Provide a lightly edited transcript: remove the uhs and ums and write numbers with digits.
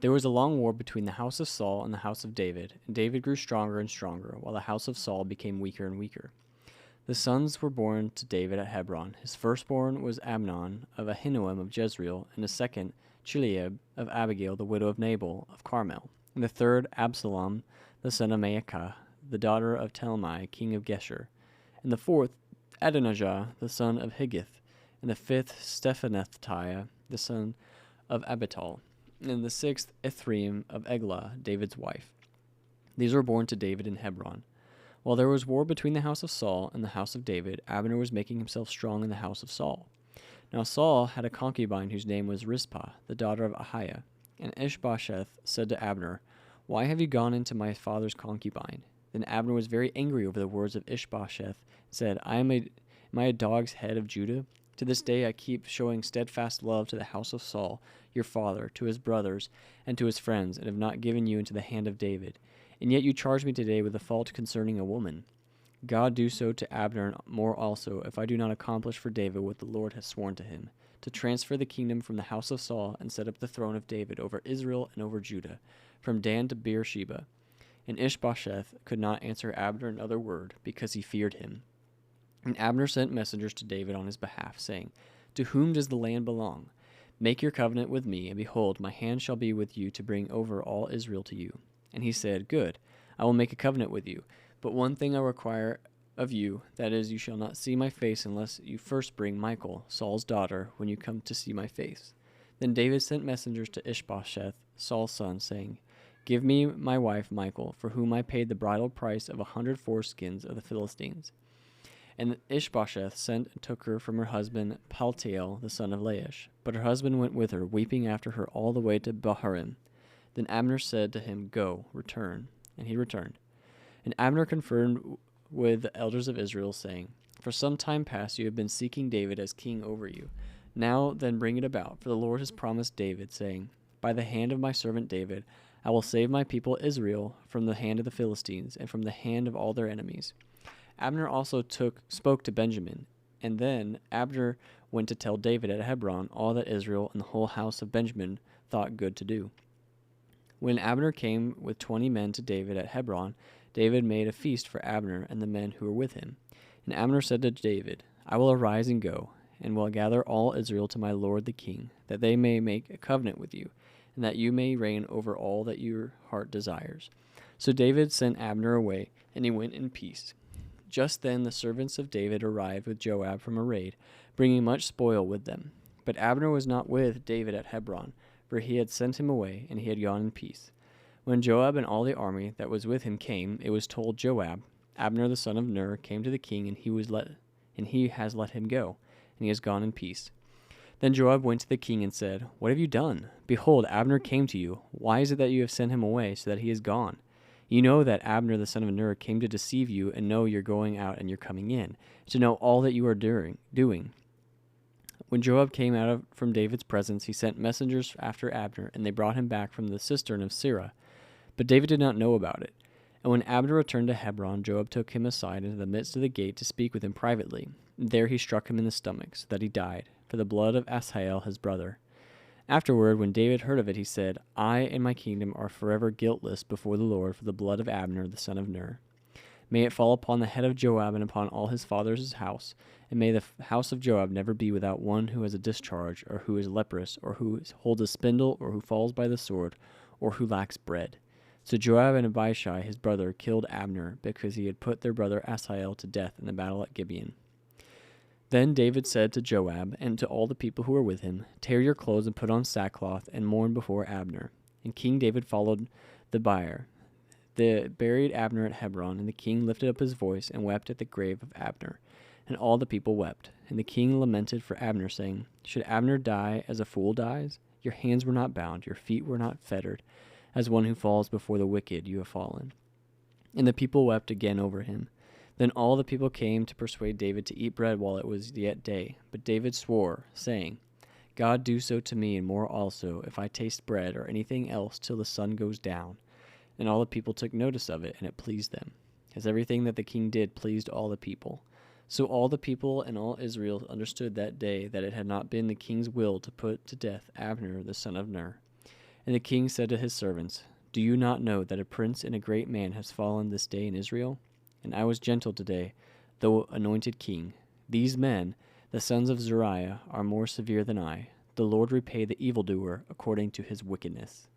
There was a long war between the house of Saul and the house of David, and David grew stronger and stronger, while the house of Saul became weaker and weaker. The sons were born to David at Hebron. His firstborn was Amnon of Ahinoam of Jezreel, and the second Chileab of Abigail, the widow of Nabal of Carmel, and the third Absalom, the son of Maacah, the daughter of Talmai, king of Geshur, and the fourth Adonijah, the son of Higgith, and the fifth Stephanethiah, the son of Abital, and the sixth Ithream of Eglah, David's wife. These were born to David in Hebron. While there was war between the house of Saul and the house of David, Abner was making himself strong in the house of Saul. Now Saul had a concubine whose name was Rizpah, the daughter of Ahiah. And Ishbosheth said to Abner, "Why have you gone into my father's concubine?" Then Abner was very angry over the words of Ishbosheth, and said, Am I a dog's head of Judah? To this day I keep showing steadfast love to the house of Saul, your father, to his brothers, and to his friends, and have not given you into the hand of David. And yet you charge me today with a fault concerning a woman. God do so to Abner and more also, if I do not accomplish for David what the Lord has sworn to him, to transfer the kingdom from the house of Saul and set up the throne of David over Israel and over Judah, from Dan to Beersheba. And Ishbosheth could not answer Abner another word, because he feared him. And Abner sent messengers to David on his behalf, saying, To whom does the land belong? Make your covenant with me, and behold, my hand shall be with you to bring over all Israel to you. And he said, Good, I will make a covenant with you. But one thing I require of you, that is, you shall not see my face unless you first bring Michal, Saul's daughter, when you come to see my face. Then David sent messengers to Ishbosheth, Saul's son, saying, Give me my wife Michal, for whom I paid the bridal price of 100 foreskins of the Philistines. And Ishbosheth sent and took her from her husband Paltiel, the son of Laish. But her husband went with her, weeping after her all the way to Bahurim. Then Abner said to him, Go, return. And he returned. And Abner conferred with the elders of Israel, saying, For some time past you have been seeking David as king over you. Now then bring it about, for the Lord has promised David, saying, By the hand of my servant David I will save my people Israel from the hand of the Philistines, and from the hand of all their enemies. Abner also spoke to Benjamin, and then Abner went to tell David at Hebron all that Israel and the whole house of Benjamin thought good to do. When Abner came with 20 men to David at Hebron, David made a feast for Abner and the men who were with him. And Abner said to David, I will arise and go, and will gather all Israel to my lord the king, that they may make a covenant with you, and that you may reign over all that your heart desires. So David sent Abner away, and he went in peace. Just then the servants of David arrived with Joab from a raid, bringing much spoil with them. But Abner was not with David at Hebron, for he had sent him away, and he had gone in peace. When Joab and all the army that was with him came, it was told Joab, Abner the son of Ner came to the king, and he has let him go, and he has gone in peace. Then Joab went to the king and said, What have you done? Behold, Abner came to you. Why is it that you have sent him away, so that he is gone? You know that Abner the son of Ner came to deceive you, and know you're going out and you're coming in, to know all that you are doing. When Joab came out from David's presence, he sent messengers after Abner, and they brought him back from the cistern of Sirah. But David did not know about it. And when Abner returned to Hebron, Joab took him aside into the midst of the gate to speak with him privately. And there he struck him in the stomach, so that he died, for the blood of Asahel his brother. Afterward, when David heard of it, he said, I and my kingdom are forever guiltless before the Lord for the blood of Abner the son of Ner. May it fall upon the head of Joab and upon all his father's house, and may the house of Joab never be without one who has a discharge, or who is leprous, or who holds a spindle, or who falls by the sword, or who lacks bread. So Joab and Abishai his brother killed Abner, because he had put their brother Asahel to death in the battle at Gibeon. Then David said to Joab and to all the people who were with him, Tear your clothes and put on sackcloth, and mourn before Abner. And King David followed the bier. They buried Abner at Hebron, and the king lifted up his voice and wept at the grave of Abner. And all the people wept. And the king lamented for Abner, saying, Should Abner die as a fool dies? Your hands were not bound, your feet were not fettered. As one who falls before the wicked you have fallen. And the people wept again over him. Then all the people came to persuade David to eat bread while it was yet day. But David swore, saying, God do so to me and more also, if I taste bread or anything else till the sun goes down. And all the people took notice of it, and it pleased them, as everything that the king did pleased all the people. So all the people and all Israel understood that day that it had not been the king's will to put to death Abner the son of Ner. And the king said to his servants, Do you not know that a prince and a great man has fallen this day in Israel? And I was gentle today, though anointed king. These men, the sons of Zeruiah, are more severe than I. The Lord repay the evildoer according to his wickedness.